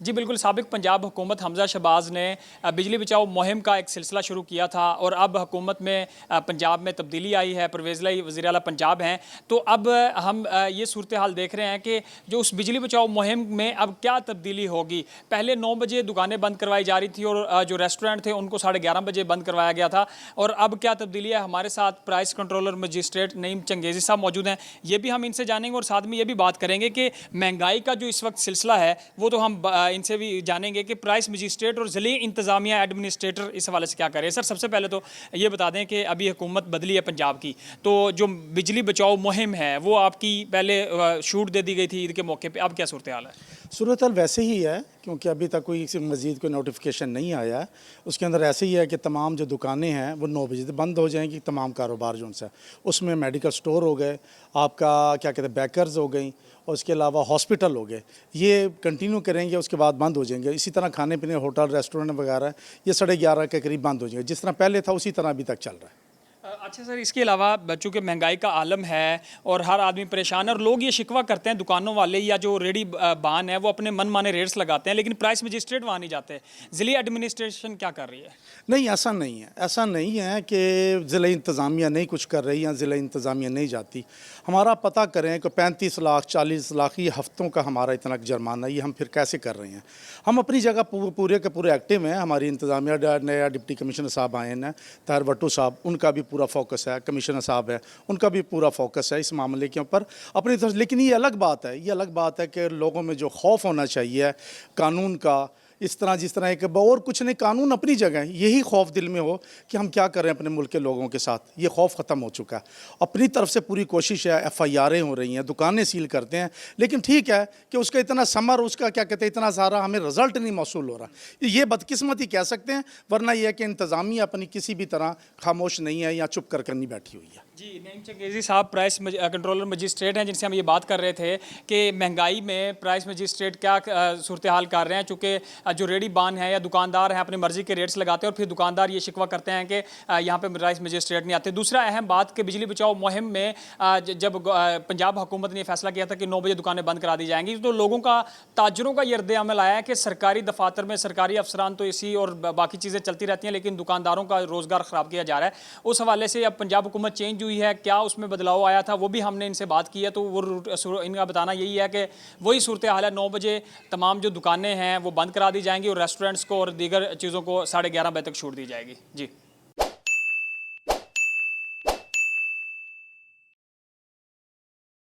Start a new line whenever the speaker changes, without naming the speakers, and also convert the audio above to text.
जी बिल्कुल, साबिक पंजाब हुकूमत हमज़ा शहबाज ने बिजली बचाओ मुहिम का एक सिलसिला शुरू किया था और अब हुकूमत में पंजाब में तब्दीली आई है, परवेज़ लाई वज़ीर आला पंजाब हैं। तो अब हम ये सूरत हाल देख रहे हैं कि जो उस बिजली बचाओ मुहिम में अब क्या तब्दीली होगी। पहले 9 बजे दुकानें बंद करवाई जा रही थी और जो रेस्टोरेंट थे उनको 11:30 बजे बंद करवाया गया था। और अब क्या तब्दीली है, हमारे साथ price controller magistrate Naeem Changezi साहब मौजूद हैं। ये भी हम इनसे जानेंगे और साथ में ये भी बात करेंगे कि महंगाई का जो इस वक्त सिलसिला है वो तो हम इनसे भी जानेंगे कि प्राइस मजिस्ट्रेट और ज़िली इंतज़ामिया एडमिनिस्ट्रेटर इस हवाले से क्या करें। सर, सबसे पहले तो ये बता दें कि अभी हुकूमत बदली है पंजाब की, तो जो बिजली बचाओ मुहिम है वो आपकी पहले छूट दे दी गई थी ईद के मौके पे, अब क्या सूरत हाल है?
सूरत हाल वैसे ही है, क्योंकि अभी तक कोई मज़ीद कोई नोटिफिकेशन नहीं आया है। उसके अंदर ऐसे ही है कि तमाम जो दुकानें हैं वो 9 बजे बंद हो जाएंगी। तमाम कारोबार जो उनसे, उसमें मेडिकल स्टोर हो गए, आपका क्या कहते हैं बेकर्स हो गई, और उसके अलावा हॉस्पिटल हो गए, ये कंटिन्यू करेंगे, उसके बाद बंद हो जाएंगे। इसी तरह खाने पीने होटल रेस्टोरेंट वगैरह ये 11:30 के करीब बंद हो जाएंगे। जिस तरह पहले था उसी तरह अभी तक चल रहा है।
अच्छा सर, इसके अलावा चूँकि महंगाई का आलम है और हर आदमी परेशान है और लोग ये शिकवा करते हैं, दुकानों वाले या जो रेडी बान है वो अपने मन माने रेट्स लगाते हैं, लेकिन प्राइस मजिस्ट्रेट वहाँ नहीं जाते। ज़िली एडमिनिस्ट्रेशन क्या कर रही है?
नहीं, ऐसा नहीं है। ऐसा नहीं है कि ज़िला इंतज़ामिया नहीं कुछ कर रही या ज़िला इंतज़ामिया नहीं जाती। हमारा पता करें कि 35 लाख 40 लाख ये हफ्तों का हमारा इतना जुर्माना, ये हम फिर कैसे कर रहे हैं? हम अपनी जगह पूरे के पूरे एक्टिव हैं। हमारी इंतज़ामिया नया डिप्टी कमिश्नर साहब आए हैं, ताहिर भट्टू साहब, उनका भी पूरा फोकस है। कमिश्नर साहब है, उनका भी पूरा फोकस है इस मामले के ऊपर अपनी तरफ। लेकिन ये अलग बात है कि लोगों में जो खौफ होना चाहिए कानून का, इस तरह जिस तरह एक और कुछ नहीं, कानून अपनी जगह है, यही खौफ दिल में हो कि हम क्या करें अपने मुल्क के लोगों के साथ, ये खौफ ख़त्म हो चुका है। अपनी तरफ से पूरी कोशिश है, FIRें हो रही हैं, दुकानें सील करते हैं, लेकिन ठीक है कि उसका इतना समर, उसका क्या कहते हैं, इतना सारा हमें रिजल्ट नहीं मौसूल हो रहा। ये बदकिस्मती कह सकते हैं, वरना यह है कि इंतज़ामिया अपनी किसी भी तरह खामोश नहीं है या चुप कर नहीं बैठी हुई है।
जी, नईम चंगेज़ी साहब प्राइस कंट्रोलर मजिस्ट्रेट हैं, जिनसे हम ये बात कर रहे थे कि महंगाई में प्राइस मजिस्ट्रेट क्या सूरत हाल कर रहे हैं। चूँकि जो रेडी बान है या दुकानदार हैं अपनी मर्ज़ी के रेट्स लगाते हैं और फिर दुकानदार ये शिकवा करते हैं कि यहाँ पे प्राइस मजिस्ट्रेट नहीं आते। दूसरा अहम बात कि बिजली बचाओ मुहिम में जब पंजाब हुकूमत ने फैसला किया था कि 9 बजे दुकानें बंद करा दी जाएंगी, तो लोगों का ताजरों का ये रद्द अमल आया है कि सरकारी दफातर में सरकारी अफसरान तो इसी और बाकी चीज़ें चलती रहती हैं, लेकिन दुकानदारों का रोज़गार ख़राब किया जा रहा है। उस हवाले से अब पंजाब हुकूमत चेंज हुई है, क्या उसमें बदलाव आया था, वो भी हमने इनसे बात की है। तो वो इनका बताना यही है कि वही सूरत हाल है, 9 बजे तमाम जो दुकानें हैं वो बंद करा दी जाएंगी और रेस्टोरेंट्स को और दीगर चीज़ों को 11:30 बजे तक छूट दी जाएगी। जी।